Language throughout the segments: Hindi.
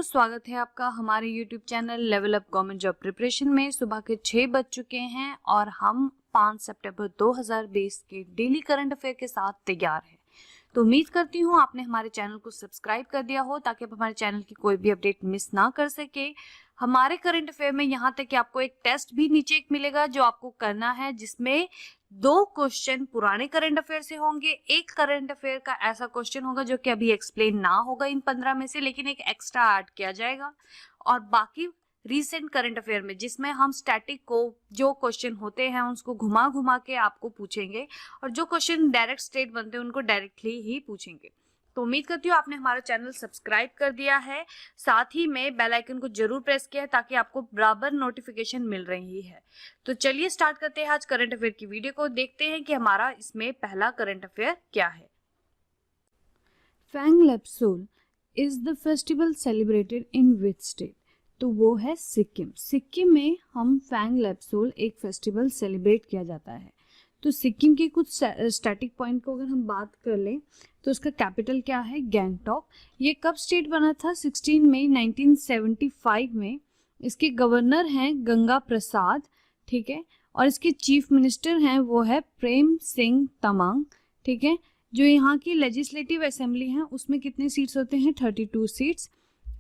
स्वागत है आपका हमारे YouTube channel level up government job preparation में। सुबह के 6 बज चुके हैं और हम 5 सितंबर 2020 के डेली करंट अफेयर के साथ तैयार हैं। तो उम्मीद करती हूँ आपने हमारे चैनल को सब्सक्राइब कर दिया हो ताकि आप हमारे चैनल की कोई भी अपडेट मिस ना कर सके। हमारे करंट अफेयर में यहाँ तक कि आपको एक टेस्ट भी नीचे एक मिलेगा जो आपको करना है, जिसमें 2 क्वेश्चन पुराने करंट अफेयर से होंगे। एक करंट अफेयर का ऐसा क्वेश्चन होगा जो कि अभी एक्सप्लेन ना होगा इन 15 में से, लेकिन एक एक्स्ट्रा ऐड किया जाएगा। और बाकी रीसेंट करंट अफेयर में जिसमें हम स्टैटिक को जो क्वेश्चन होते हैं उसको घुमा घुमा के आपको पूछेंगे और जो क्वेश्चन डायरेक्ट स्टेट बनते हैं उनको डायरेक्टली ही पूछेंगे। तो उम्मीद करती हूँ आपने हमारा चैनल सब्सक्राइब कर दिया है, साथ ही में बेल आइकन को जरूर प्रेस किया है ताकि आपको बराबर नोटिफिकेशन मिल रही है। तो चलिए स्टार्ट करते हैं आज करंट अफेयर की वीडियो को। देखते हैं कि हमारा इसमें पहला करंट अफेयर क्या है। Pang Lhabsol is the festival celebrated in which state? तो वो है सिक्किम। सिक्किम में हम फैंग लैप्सोल एक फेस्टिवल सेलिब्रेट किया जाता है। तो सिक्किम के कुछ स्टैटिक पॉइंट को अगर हम बात कर लें तो उसका कैपिटल क्या है? गैंगटॉक। ये कब स्टेट बना था? 16 मई 1975 में। इसके गवर्नर हैं गंगा प्रसाद, ठीक है, और इसके चीफ मिनिस्टर हैं वो है प्रेम सिंह तमांग, ठीक है। जो यहाँ की लेजिस्लेटिव असेंबली है उसमें कितने सीट्स होते हैं? 32 सीट्स।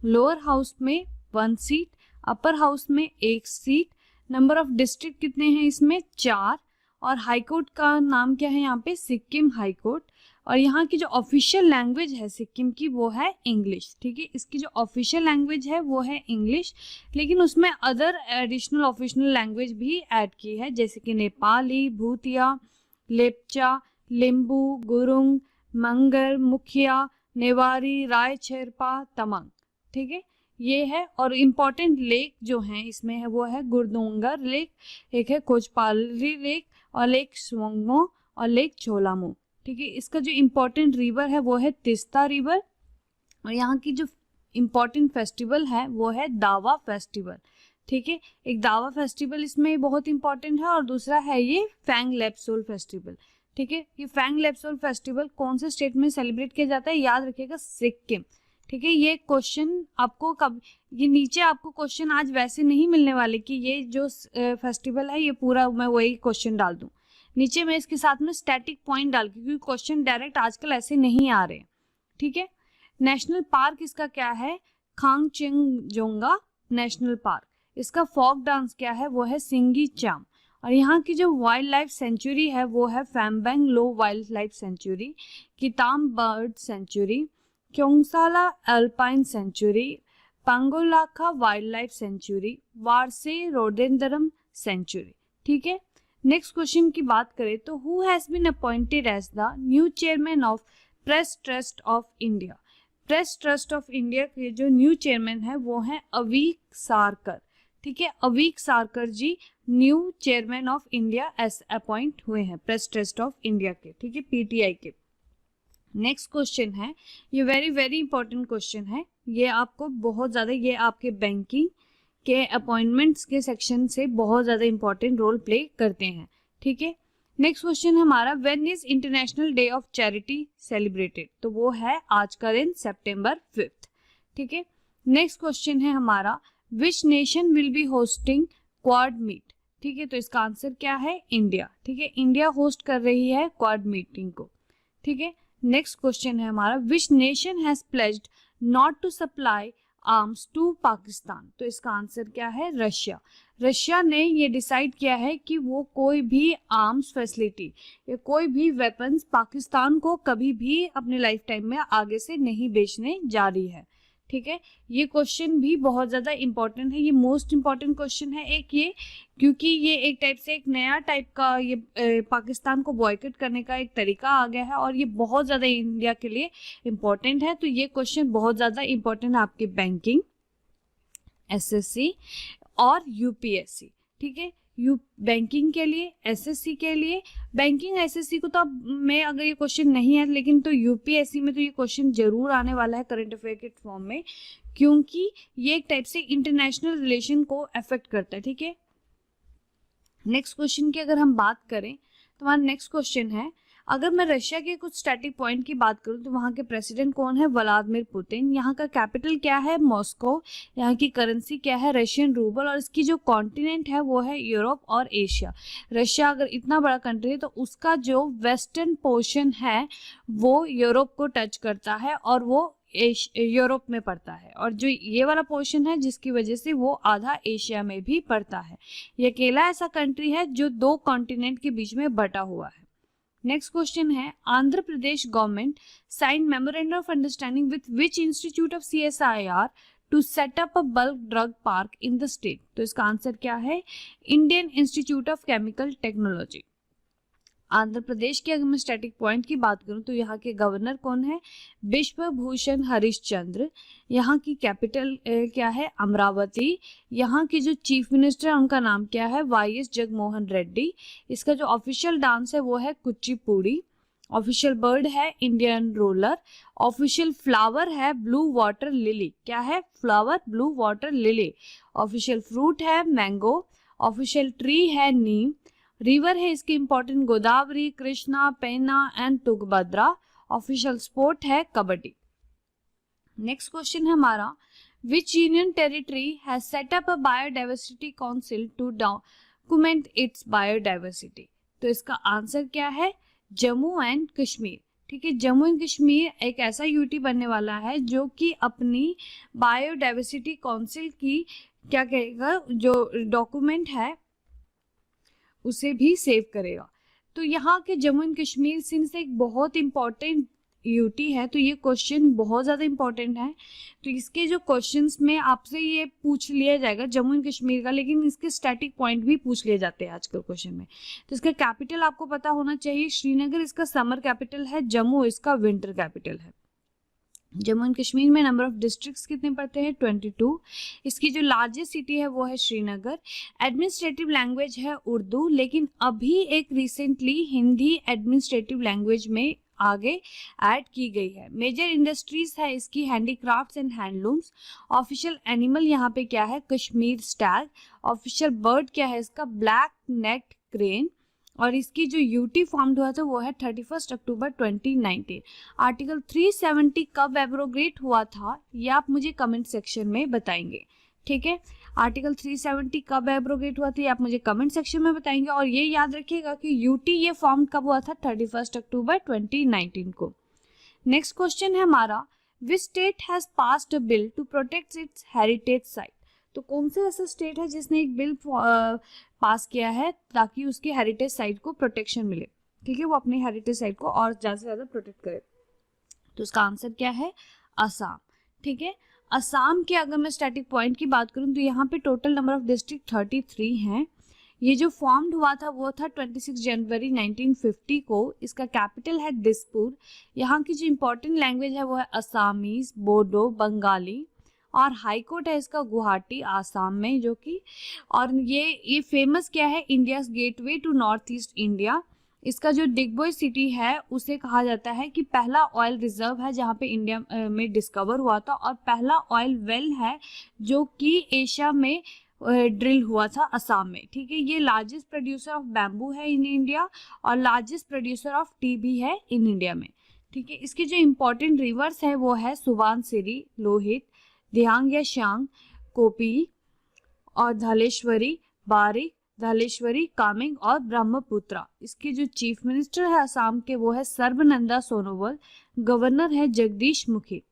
लोअर हाउस में 1 सीट, अपर हाउस में 1 सीट। नंबर ऑफ डिस्ट्रिक्ट कितने हैं इसमें? 4। और हाई कोर्ट का नाम क्या है यहाँ पे? Sikkim high court. और यहाँ की जो ऑफिशियल लैंग्वेज है सिक्किम की वो है इंग्लिश, ठीक है। इसकी जो ऑफिशियल लैंग्वेज है वो है इंग्लिश, लेकिन उसमें अदर एडिशनल ऑफिशियल लैंग्वेज भी ऐड की है, जैसे कि नेपाली, भूतिया, लेप्चा, लिम्बू, गुरुंग, मंगर, मुखिया, नेवारी, राय शेरपा, तमांग, ठीक है, ये है। और इम्पॉर्टेंट लेक जो हैं इसमें है वो है गुरदोंगर लेक, एक है कोचपाली लेक, और लेक स्वंगो, और लेक चोलामो, ठीक है। इसका जो इम्पोर्टेंट रिवर है वो है तिस्ता रिवर। और यहाँ की जो इम्पोर्टेंट फेस्टिवल है वो है दावा फेस्टिवल, ठीक है। एक दावा फेस्टिवल इसमें बहुत इंपॉर्टेंट है और दूसरा है ये फैंग लैप्सोल फेस्टिवल, ठीक है। ये फैंग लैप्सोल फेस्टिवल कौन से स्टेट में सेलिब्रेट किया जाता है? याद रखिएगा, सिक्किम, ठीक है। ये क्वेश्चन आपको कब, ये नीचे आपको क्वेश्चन आज वैसे नहीं मिलने वाले कि ये जो फेस्टिवल है ये पूरा मैं वही क्वेश्चन डाल दूं। नीचे मैं इसके साथ में स्टैटिक पॉइंट डाल, क्योंकि क्वेश्चन डायरेक्ट आजकल ऐसे नहीं आ रहे, ठीक है। नेशनल पार्क इसका क्या है? खांगचेंगजोंगा नेशनल पार्क। इसका फोक डांस क्या है? वो है सिंगी चाम। और यहाँ की जो वाइल्ड लाइफ सेंचुरी है वो है Fambong Lho wildlife sanctuary, Kitam bird sanctuary, Kyongnosla alpine sanctuary, Pangolakha wildlife sanctuary, Barsey rhododendron sanctuary, ठीक है। नेक्स्ट क्वेश्चन की बात करें तो who has been appointed as the new chairman of Press Trust of India? Press Trust of India के जो न्यू चेयरमैन है वो है अवीक सारकर, ठीक है। Avik Sarkar ji new chairman of India as appoint हुए हैं प्रेस ट्रस्ट ऑफ इंडिया के, ठीक है, पीटीआई के। नेक्स्ट क्वेश्चन है, ये वेरी वेरी इंपॉर्टेंट क्वेश्चन है, ये आपको बहुत ज्यादा, ये आपके बैंकिंग के अपॉइंटमेंट्स के सेक्शन से बहुत ज्यादा इंपॉर्टेंट रोल प्ले करते हैं, ठीक है। नेक्स्ट क्वेश्चन है हमारा, when is international day of charity celebrated? तो वो है आज का दिन September 5, ठीक है। नेक्स्ट क्वेश्चन है हमारा, which nation will be hosting Quad meet? ठीक है, तो इसका आंसर क्या है? इंडिया, ठीक है। इंडिया होस्ट कर रही है क्वाड मीटिंग को, ठीक है। नेक्स्ट क्वेश्चन है हमारा, which nation has pledged not to supply arms to Pakistan? तो इसका आंसर क्या है? रशिया। रशिया ने ये डिसाइड किया है कि वो कोई भी आर्म्स फैसिलिटी या कोई भी वेपन्स पाकिस्तान को कभी भी अपने लाइफ टाइम में आगे से नहीं बेचने जा रही है, ठीक है। ये क्वेश्चन भी बहुत ज्यादा इंपॉर्टेंट है, ये मोस्ट इंपॉर्टेंट क्वेश्चन है एक ये, क्योंकि ये एक टाइप से एक नया टाइप का ये पाकिस्तान को बॉयकॉट करने का एक तरीका आ गया है और ये बहुत ज्यादा इंडिया के लिए इंपॉर्टेंट है। तो ये क्वेश्चन बहुत ज्यादा इंपॉर्टेंट है आपके बैंकिंग, एसएससी और यूपीएससी, ठीक है। बैंकिंग के लिए, एसएससी के लिए, बैंकिंग एसएससी को तो अब में अगर ये क्वेश्चन नहीं है, लेकिन तो यूपीएससी में तो ये क्वेश्चन जरूर आने वाला है करंट अफेयर के फॉर्म में, क्योंकि ये एक टाइप से इंटरनेशनल रिलेशन को अफेक्ट करता है, ठीक है। नेक्स्ट क्वेश्चन की अगर हम बात करें तो हमारा नेक्स्ट क्वेश्चन है, अगर मैं रशिया के कुछ स्टैटिक पॉइंट की बात करूं तो वहाँ के प्रेसिडेंट कौन है? Vladimir Putin. यहाँ का कैपिटल क्या है? मॉस्को। यहाँ की करेंसी क्या है? Russian rouble. और इसकी जो कॉन्टिनेंट है वो है यूरोप और एशिया। रशिया अगर इतना बड़ा कंट्री है तो उसका जो वेस्टर्न पोर्शन है वो यूरोप को टच करता है और वो यूरोप में पड़ता है, और जो ये वाला पोर्शन है जिसकी वजह से वो आधा एशिया में भी पड़ता है। ये अकेला ऐसा कंट्री है जो 2 कॉन्टिनेंट के बीच में बटा हुआ है। नेक्स्ट क्वेश्चन है, Andhra Pradesh government sign memorandum of understanding with which institute of CSIR to set up a bulk drug park in the state? तो इसका आंसर क्या है? Indian Institute of Chemical Technology. Andhra Pradesh के अगर मैं स्टैटिक पॉइंट की बात करूं तो यहाँ के गवर्नर कौन है? विश्व भूषण हरिश्चंद्र। यहाँ की कैपिटल क्या है? अमरावती। यहाँ की जो चीफ मिनिस्टर है उनका नाम क्या है? YS जगनमोहन रेड्डी। इसका जो ऑफिशियल डांस है वो है कुचिपुड़ी। ऑफिशियल बर्ड है इंडियन रोलर। ऑफिशियल फ्लावर है ब्लू वाटर लिली। क्या है? Flower blue water lily. Official fruit है मैंगो। ऑफिशियल ट्री है नीम। रिवर है इसकी important Godavari, Krishna, Penna and Tungabhadra. Official sport है कबड्डी। नेक्स्ट क्वेश्चन है हमारा, which union territory has set up a biodiversity council to document its biodiversity? तो इसका आंसर क्या है? जम्मू एंड कश्मीर। ठीक है, जम्मू एंड कश्मीर एक ऐसा यूटी बनने वाला है जो कि अपनी बायोडाइवर्सिटी काउंसिल की क्या कहेगा, जो डॉक्यूमेंट है उसे भी सेव करेगा। तो यहाँ के जम्मू एंड कश्मीर सिंस एक बहुत इंपॉर्टेंट यूटी है तो ये क्वेश्चन बहुत ज़्यादा इंपॉर्टेंट है। तो इसके जो क्वेश्चंस में आपसे ये पूछ लिया जाएगा जम्मू एंड कश्मीर का, लेकिन इसके स्टैटिक पॉइंट भी पूछ लिए जाते हैं आजकल क्वेश्चन में। तो इसका कैपिटल आपको पता होना चाहिए श्रीनगर इसका समर कैपिटल है, जम्मू इसका विंटर कैपिटल है। जम्मू एंड कश्मीर में नंबर ऑफ डिस्ट्रिक्ट्स कितने पड़ते हैं? 22। इसकी जो लार्जेस्ट सिटी है वो है श्रीनगर। एडमिनिस्ट्रेटिव लैंग्वेज है उर्दू, लेकिन अभी एक रिसेंटली हिंदी एडमिनिस्ट्रेटिव लैंग्वेज में आगे ऐड की गई है। मेजर इंडस्ट्रीज है इसकी handicrafts and handlooms. Official animal यहाँ पे क्या है? कश्मीर स्टैग। ऑफिशियल बर्ड क्या है इसका? Black necked crane. और इसकी जो यूटी फॉर्म्ड हुआ था वो है 31 अक्टूबर 2019। आर्टिकल 370 कब एब्रोगेट हुआ था ये आप मुझे कमेंट सेक्शन में बताएंगे। ठीक है, आर्टिकल 370 कब एब्रोगेट हुआ था ये आप मुझे कमेंट सेक्शन में बताएंगे। और ये याद रखिएगा कि यूटी ये फॉर्म कब हुआ था? 31 अक्टूबर 2019 को। नेक्स्ट क्वेश्चन है हमारा, which state has passed a bill to protect its heritage site? तो कौन सा ऐसा स्टेट है जिसने एक बिल पास किया है ताकि उसकी हेरिटेज साइट को प्रोटेक्शन मिले? ठीक है, वो अपनी हेरिटेज साइट को और ज़्यादा से ज़्यादा प्रोटेक्ट करे। तो उसका आंसर क्या है? असम। ठीक है, असम के अगर मैं स्टैटिक पॉइंट की बात करूं तो यहाँ पे टोटल नंबर ऑफ डिस्ट्रिक्ट 33 हैं। ये जो फॉर्म्ड हुआ था वो था 26 जनवरी 1950 को। इसका कैपिटल है दिसपुर। यहाँ की जो इम्पोर्टेंट लैंग्वेज है वो है असामीज, बोडो, बंगाली। और हाई कोर्ट है इसका गुवाहाटी आसाम में, जो कि और ये फेमस क्या है? India's gateway to north east India. इसका जो डिगबोई सिटी है उसे कहा जाता है कि पहला ऑयल रिजर्व है जहाँ पे इंडिया में डिस्कवर हुआ था, और पहला ऑयल वेल है जो कि एशिया में ड्रिल हुआ था असम में। ठीक है, ये लार्जेस्ट प्रोड्यूसर ऑफ बैम्बू है इन इंडिया और लार्जेस्ट प्रोड्यूसर ऑफ टी भी है इन इंडिया में। ठीक है, इसके जो इम्पोर्टेंट रिवर्स है वो है सुबानसिरी, लोहित, दियांग या श्यांग, कोपी और धलेश्वरी, बारिक, धलेश्वरी, कामेंग और ब्रह्मपुत्रा। इसके जो चीफ मिनिस्टर है असम के वो है सर्बानंद सोनोवाल। गवर्नर है Jagdish Mukhi.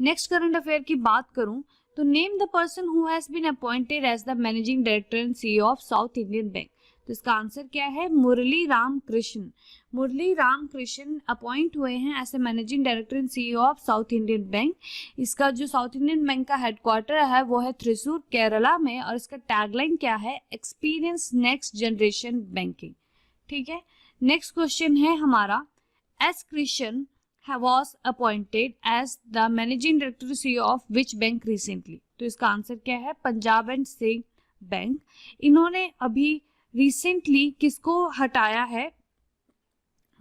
Next current affair की बात करूं तो name the person who has been appointed as the managing director and CEO of South Indian bank. तो इसका आंसर क्या है? मुरली राम कृष्ण। मुरली राम कृष्ण अपॉइंट हुए हैं as a managing director and CEO of South Indian bank. इसका जो साउथ इंडियन बैंक का हेडक्वार्टर है वो है थ्रिसूर, केरला में, और इसका टैगलाइन क्या है? Experience next generation banking. ठीक है, नेक्स्ट क्वेश्चन है हमारा, S Krishna was appointed as the managing director CEO of which bank recently? तो इसका आंसर क्या है? Punjab and Sindh bank. इन्होंने अभी रिसेंटली किसको हटाया है?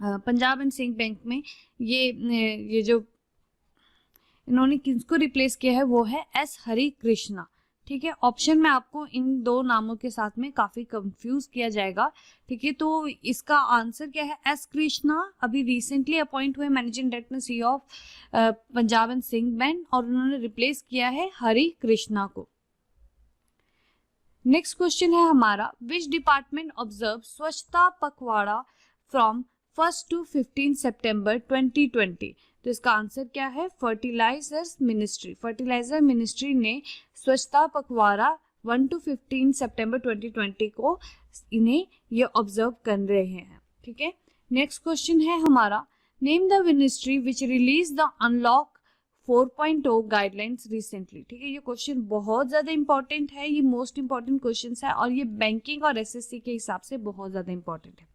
पंजाब एंड सिंध बैंक में ये जो इन्होंने किसको रिप्लेस किया है वो है एस हरि कृष्णा। ठीक है, ऑप्शन में आपको इन दो नामों के साथ में काफी कंफ्यूज किया जाएगा। ठीक है, तो इसका आंसर क्या है, एस कृष्णा अभी रिसेंटली अपॉइंट हुए managing director C of Punjab and Sindh bank, और उन्होंने रिप्लेस किया है हरि कृष्णा को। नेक्स्ट क्वेश्चन है हमारा, विच डिपार्टमेंट ऑब्जर्व स्वच्छता पखवाड़ा फ्रॉम 1 to 15 सितंबर 2020। तो इसका आंसर क्या है, फर्टिलाइजर्स मिनिस्ट्री। फर्टिलाइजर मिनिस्ट्री ने स्वच्छता पखवाड़ा 1 to 15 सितंबर 2020 को इन्हें ये ऑब्जर्व कर रहे हैं। ठीक है, नेक्स्ट क्वेश्चन है हमारा, name the ministry which release the unlock 4.0 guidelines recently. ठीक है, ये क्वेश्चन बहुत ज्यादा इंपॉर्टेंट है, ये मोस्ट इंपॉर्टेंट क्वेश्चन है और ये बैंकिंग और एसएससी के हिसाब से बहुत ज्यादा इंपॉर्टेंट है।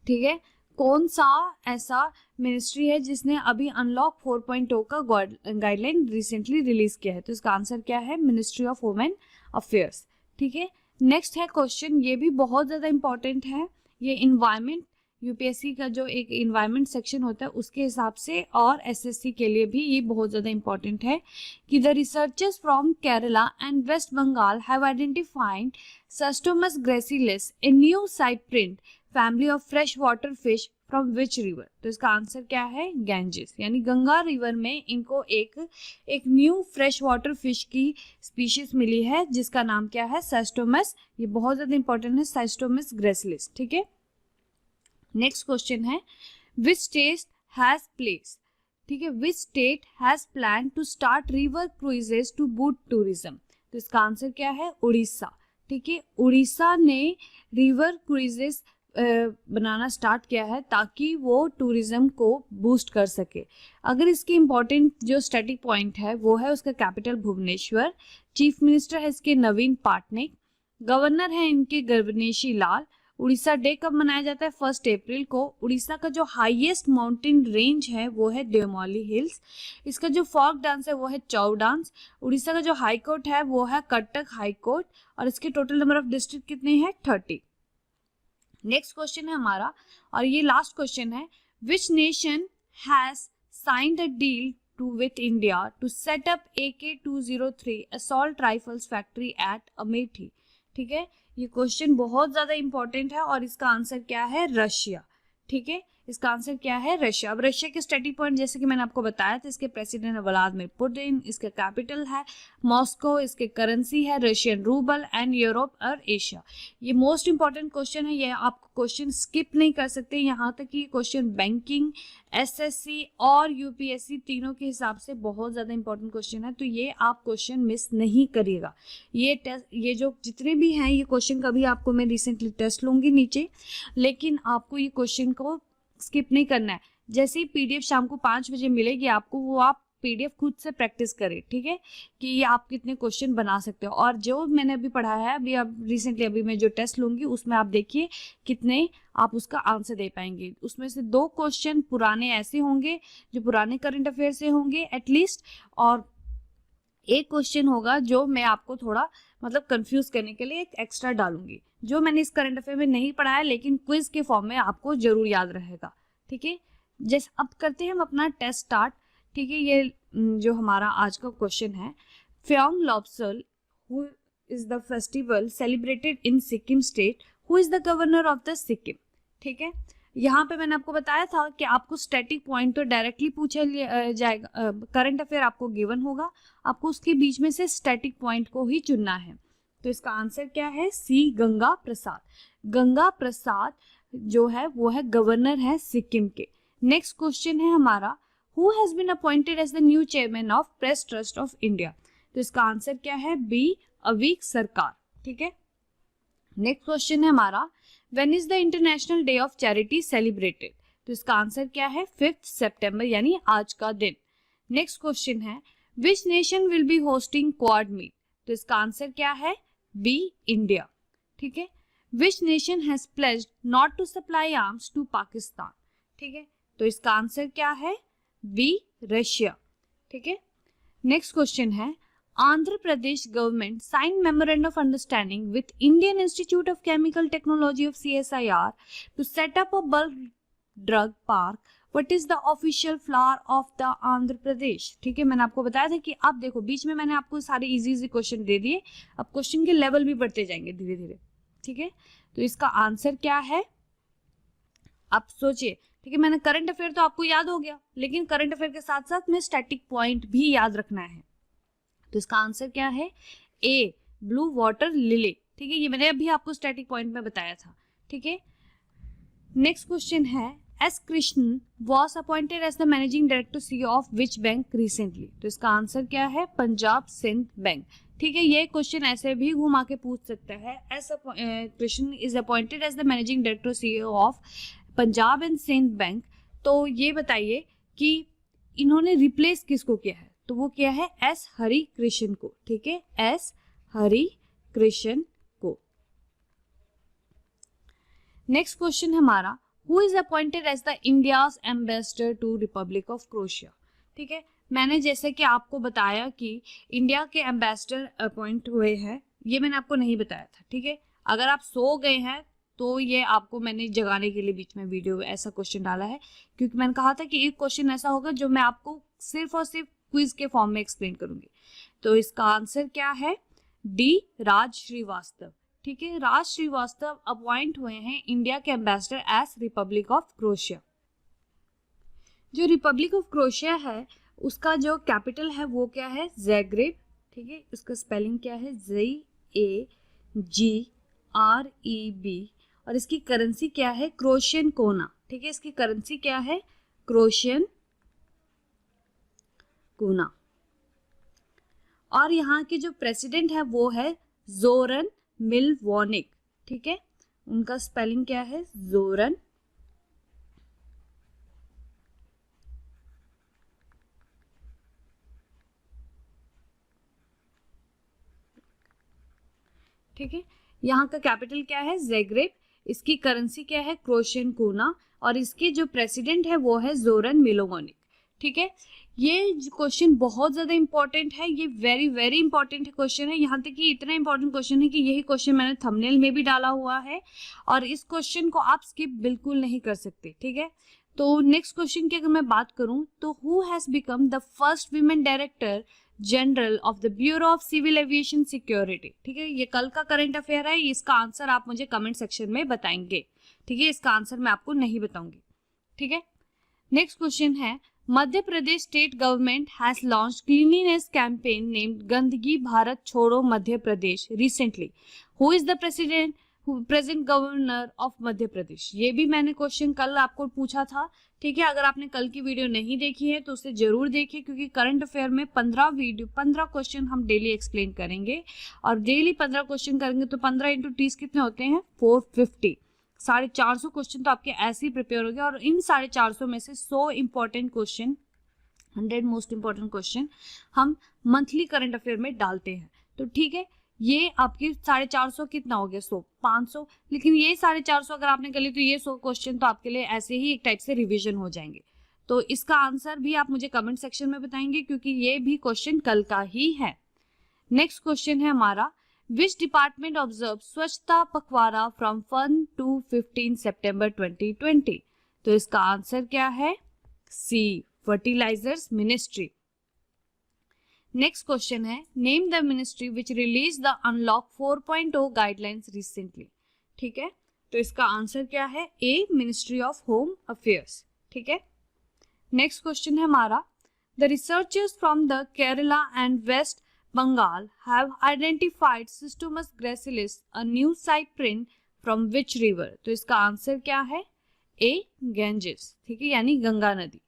ठीक है, कौन सा ऐसा मिनिस्ट्री है जिसने अभी अनलॉक 4.0 का गाइडलाइन रिसेंटली रिलीज किया है? तो इसका आंसर क्या है, मिनिस्ट्री ऑफ वुमेन अफेयर्स। ठीक है, नेक्स्ट है क्वेश्चन, ये भी बहुत ज्यादा इंपॉर्टेंट है, ये इन्वायरमेंट यूपीएससी का जो एक इन्वायरमेंट सेक्शन होता है उसके हिसाब से और एसएससी के लिए भी ये बहुत ज्यादा इंपॉर्टेंट है कि the researchers from Kerala and West Bengal have identified Systomus gracilis, a new cyprinid family of fresh water fish from which river. तो इसका आंसर क्या है, गैंजेस, यानी गंगा रिवर में इनको एक न्यू फ्रेश वाटर फिश की स्पीशीज मिली है जिसका नाम क्या है, सस्टोमस। ये बहुत ज्यादा इंपॉर्टेंट है, सस्टोमस ग्रेसिलिस। ठीक है, नेक्स्ट क्वेश्चन है, विच स्टेट हैज प्लेस, ठीक है, which state has plan to start river cruises to boost tourism. तो इसका आंसर क्या है, उड़ीसा। ठीक है, उड़ीसा ने रिवर क्रूइजेस बनाना स्टार्ट किया है ताकि वो टूरिज्म को बूस्ट कर सके। अगर इसकी इंपॉर्टेंट जो स्टैटिक पॉइंट है वो है उसका कैपिटल भुवनेश्वर, चीफ मिनिस्टर है इसके नवीन पटनायक, गवर्नर है इनके गणेशी लाल। उड़ीसा डे कब मनाया जाता है, 1 अप्रैल को। उड़ीसा का जो हाईएस्ट माउंटेन रेंज है वो है देवमाली हिल्स। इसका जो फोक डांस है वो है चौ डांस। उड़ीसा का जो हाई कोर्ट है वो है कटक हाई कोर्ट और इसके टोटल नंबर ऑफ डिस्ट्रिक्ट कितने हैं, 30। नेक्स्ट क्वेश्चन है हमारा और ये लास्ट क्वेश्चन है, which nation has signed a deal to with India to set up AK-203 assault rifles factory at Amethi. ठीक है, ये क्वेश्चन बहुत ज्यादा इंपॉर्टेंट है और इसका आंसर क्या है, रशिया। ठीक है, इसका आंसर क्या है, रशिया। अब रशिया के स्टैटिक पॉइंट जैसे कि मैंने आपको बताया था, इसके प्रेसिडेंट है व्लादिमीर पुतिन, इसका कैपिटल है मॉस्को, इसके करेंसी है रशियन रूबल एंड यूरोप और एशिया। ये मोस्ट इंपॉर्टेंट क्वेश्चन है, ये आप क्वेश्चन स्किप नहीं कर सकते। यहाँ तक कि क्वेश्चन बैंकिंग, एसएससी और यूपीएससी तीनों के हिसाब से बहुत ज्यादा इंपॉर्टेंट क्वेश्चन है, तो ये आप क्वेश्चन मिस नहीं करिएगा। ये जो जितने भी हैं ये क्वेश्चन का भी आपको मैं रिसेंटली टेस्ट लूंगी नीचे, लेकिन आपको ये क्वेश्चन को स्किप नहीं करना है। जैसे ही पीडीएफ शाम को 5 बजे मिलेगी आपको, वो आप पीडीएफ खुद से प्रैक्टिस करें। ठीक है, कि ये आप कितने क्वेश्चन बना सकते हो। और जो मैंने अभी पढ़ाया है, अभी अब रिसेंटली अभी मैं जो टेस्ट लूंगी उसमें आप देखिए कितने आप उसका आंसर दे पाएंगे। उसमें से 2 क्वेश्चन पुराने ऐसे होंगे जो पुराने करंट अफेयर से होंगे एटलीस्ट, और एक क्वेश्चन होगा जो मैं आपको थोड़ा मतलब कंफ्यूज करने के लिए एक एक्स्ट्रा डालूंगी, जो मैंने इस करंट अफेयर में नहीं पढ़ा है लेकिन क्विज के फॉर्म में आपको जरूर याद रहेगा। ठीक है, जैसे अब करते हैं हम अपना टेस्ट स्टार्ट। ठीक है, ये जो हमारा आज का क्वेश्चन है, Pang Lhabsol who is the festival celebrated in Sikkim state, who is the governor of the Sikkim. ठीक है, यहाँ पे मैंने आपको बताया था कि आपको स्टैटिक पॉइंट तो डायरेक्टली पूछा जाएगा, करंट अफेयर आपको गिवन होगा, आपको उसके बीच में से स्टैटिक पॉइंट को ही चुनना है। तो इसका आंसर क्या है, सी गंगा प्रसाद। गंगा प्रसाद जो है वो है गवर्नर है सिक्किम के। नेक्स्ट क्वेश्चन है हमारा, who has been appointed as the new chairman of Press Trust of India. तो इसका आंसर क्या है, बी अवीक सरकार। ठीक है, नेक्स्ट क्वेश्चन है हमारा, when is the international day of charity celebrated. तो इसका आंसर क्या है, 5 सितंबर यानी आज का दिन। नेक्स्ट क्वेश्चन है, which nation will be hosting Quad meet. तो इसका आंसर क्या है, बी इंडिया। ठीक है, which nation has pledged not to supply arms to Pakistan. ठीक है, तो इसका आंसर क्या है, बी रशिया। ठीक है, नेक्स्ट क्वेश्चन है, Andhra Pradesh government sign memorandum of understanding with Indian Institute of Chemical Technology of CSIR to set up a bulk drug park what is the official flower of the Andhra Pradesh. ठीक है, मैंने आपको बताया था कि आप देखो बीच में मैंने आपको सारे इजी क्वेश्चन दे दिए, अब क्वेश्चन के लेवल भी बढ़ते जाएंगे धीरे धीरे। ठीक है, तो इसका आंसर क्या है आप सोचिए। ठीक है, मैंने करंट अफेयर तो आपको याद हो गया, लेकिन करंट अफेयर के साथ साथ में स्टैटिक पॉइंट भी याद रखना है। तो इसका आंसर क्या है, ए ब्लू वाटर लिली। ठीक है, ये मैंने अभी आपको स्टैटिक पॉइंट में बताया था। ठीक है, नेक्स्ट क्वेश्चन है S Krishnan was appointed as the managing director CEO of which bank recently. तो इसका आंसर क्या है, पंजाब सिंध बैंक। ठीक है, ये क्वेश्चन ऐसे भी घुमा के पूछ सकता है, S Krishnan is appointed as the managing director CEO of Punjab and Sindh bank. तो ये बताइए कि इन्होंने रिप्लेस किसको किया है, तो वो किया है एस हरि कृष्ण को। ठीक है, एस हरि कृष्ण को। नेक्स्ट क्वेश्चन है हमारा, who is appointed as the India's ambassador to republic of Croatia. ठीक है, मैंने जैसे कि आपको बताया कि इंडिया के एम्बेसडर अपॉइंट हुए हैं, ये मैंने आपको नहीं बताया था। ठीक है, अगर आप सो गए हैं तो ये आपको मैंने जगाने के लिए बीच में वीडियो ऐसा क्वेश्चन डाला है, क्योंकि मैंने कहा था कि एक क्वेश्चन ऐसा होगा जो मैं आपको सिर्फ और सिर्फ क्विज के फॉर्म में एक्सप्लेन करूंगी। तो इसका आंसर क्या है, डी राज श्रीवास्तव। ठीक है, राज श्रीवास्तव अपॉइंट हुए हैं इंडिया के ambassador as republic of Croatia. जो रिपब्लिक ऑफ क्रोएशिया है उसका जो कैपिटल है वो क्या है, ज़ैग्रेब। ठीक है, इसका स्पेलिंग क्या है, ZAGREB, और इसकी करेंसी क्या है, क्रोशियन कोना। ठीक है, इसकी करेंसी क्या है, क्रोशियन कोना। और यहाँ के जो प्रेसिडेंट है वो है जोरन मिलवॉनिक। ठीक है, उनका स्पेलिंग क्या है, जोरन ठीक है, यहाँ का कैपिटल क्या है, ज़ैग्रेब, इसकी करेंसी क्या है, क्रोशियन कोना, और इसके जो प्रेसिडेंट है वो है जोरन मिलोवॉनिक। ठीक है, ये क्वेश्चन बहुत ज्यादा इंपॉर्टेंट है, ये वेरी वेरी इंपॉर्टेंट क्वेश्चन है। यहाँ तक कि इतना इंपॉर्टेंट क्वेश्चन है कि यही क्वेश्चन मैंने थंबनेल में भी डाला हुआ है, और इस क्वेश्चन को आप स्किप बिल्कुल नहीं कर सकते। ठीक है, तो नेक्स्ट क्वेश्चन की अगर मैं बात करूं तो who has become the first women director general of the bureau of civil aviation security. ठीक है, ये कल का करंट अफेयर है, इसका आंसर आप मुझे कमेंट सेक्शन में बताएंगे। ठीक है, इसका आंसर मैं आपको नहीं बताऊंगी। ठीक है, नेक्स्ट क्वेश्चन है, Madhya Pradesh state government has launch cleanliness campaign named Gandagi Bharat Chhodo Madhya Pradesh recently. Who is the present governor of Madhya Pradesh. ये भी मैंने क्वेश्चन कल आपको पूछा था। ठीक है, अगर आपने कल की वीडियो नहीं देखी है तो उसे जरूर देखिए, क्योंकि करंट अफेयर में 15 क्वेश्चन हम डेली एक्सप्लेन करेंगे, और डेली 15 क्वेश्चन करेंगे तो 15 इंटू 30 कितने होते हैं, 450। 450 क्वेश्चन तो आपके ऐसे ही प्रिपेयर हो गए, और इन 450 में से 100 important question, 100 most important question हम मंथली करंट अफेयर में डालते हैं। तो ठीक है, ये आपके 450 कितना हो गया, 100, 500, लेकिन ये 450 अगर आपने कर ली तो ये 100 क्वेश्चन तो आपके लिए ऐसे ही एक टाइप से रिवीजन हो जाएंगे। तो इसका आंसर भी आप मुझे कमेंट सेक्शन में बताएंगे, क्योंकि ये भी क्वेश्चन कल का ही है। नेक्स्ट क्वेश्चन है हमारा, Which department observed स्वच्छता पखवाड़ा from 1 to 15 September 2020? तो इसका आंसर क्या है, C fertilizers ministry. Next question है, name the ministry which release the unlock 4.0 guidelines recently. ठीक है, तो इसका आंसर क्या है, A ministry of home affairs. ठीक है, नेक्स्ट क्वेश्चन है हमारा, the researchers from the Kerala and west Bengal have identified Cystimus gracilis, a new cyprin from which river? तो इसका आंसर क्या है, ए गैंजेस। ठीक है, यानी गंगा नदी।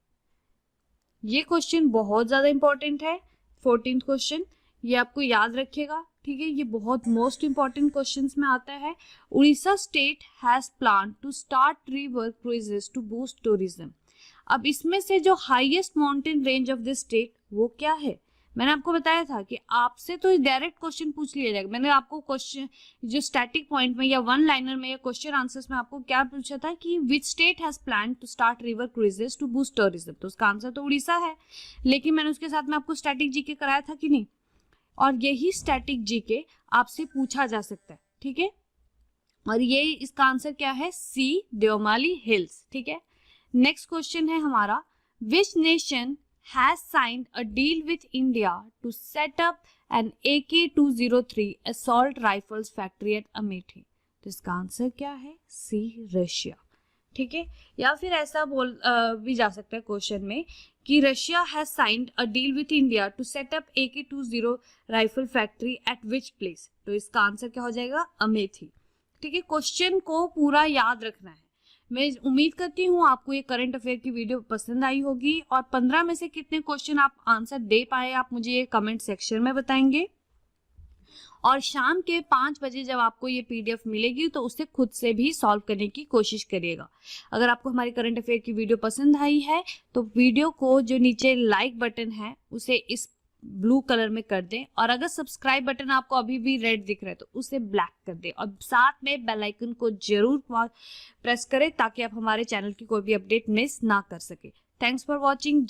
ये क्वेश्चन बहुत ज्यादा इंपॉर्टेंट है, 14th क्वेश्चन, ये आपको याद रखिएगा। ठीक है, ये बहुत मोस्ट इंपॉर्टेंट क्वेश्चंस में आता है। Odisha state has plan to start river cruises to boost tourism. अब इसमें से जो highest mountain range of this state वो क्या है, मैंने आपको बताया था कि आपसे तो डायरेक्ट क्वेश्चन पूछ लिया जाएगा। मैंने आपको क्वेश्चन जो स्टैटिक पॉइंट में या वन लाइनर में या क्वेश्चन आंसर्स में आपको क्या पूछा था कि which state has plan to start river cruises to boost tourism, तो उसका आंसर तो उड़ीसा है। लेकिन मैंने उसके साथ में आपको स्टैटिक जीके कराया था कि नहीं, और यही स्टैटिक जीके आपसे पूछा जा सकता है। ठीक है, और ये इसका आंसर क्या है, सी देवमाली हिल्स। ठीक है, नेक्स्ट क्वेश्चन है हमारा, which nation has signed a deal with India to set up an AK-203 assault rifles factory at Amethi? तो इसका आंसर क्या है? C, Russia. ठीक है, या फिर ऐसा भी जा सकता है क्वेश्चन में कि Russia has signed a deal with India to set up AK-20 rifle factory at which place? तो इसका आंसर क्या हो जाएगा? अमेठी। ठीक है, क्वेश्चन को पूरा याद रखना है। मैं उम्मीद करती हूँ आपको ये करंट अफेयर की वीडियो पसंद आई होगी, और 15 में से कितने क्वेश्चन आप आंसर दे पाए आप मुझे ये कमेंट सेक्शन में बताएंगे। और शाम के 5 बजे जब आपको ये PDF मिलेगी तो उसे खुद से भी सॉल्व करने की कोशिश करिएगा। अगर आपको हमारी करंट अफेयर की वीडियो पसंद आई है तो वीडियो को जो नीचे लाइक बटन है उसे इस ब्लू कलर में कर दें, और अगर सब्सक्राइब बटन आपको अभी भी रेड दिख रहा है तो उसे ब्लैक कर दें, और साथ में बेल आइकन को जरूर प्रेस करें ताकि आप हमारे चैनल की कोई भी अपडेट मिस ना कर सके। Thanks for watching.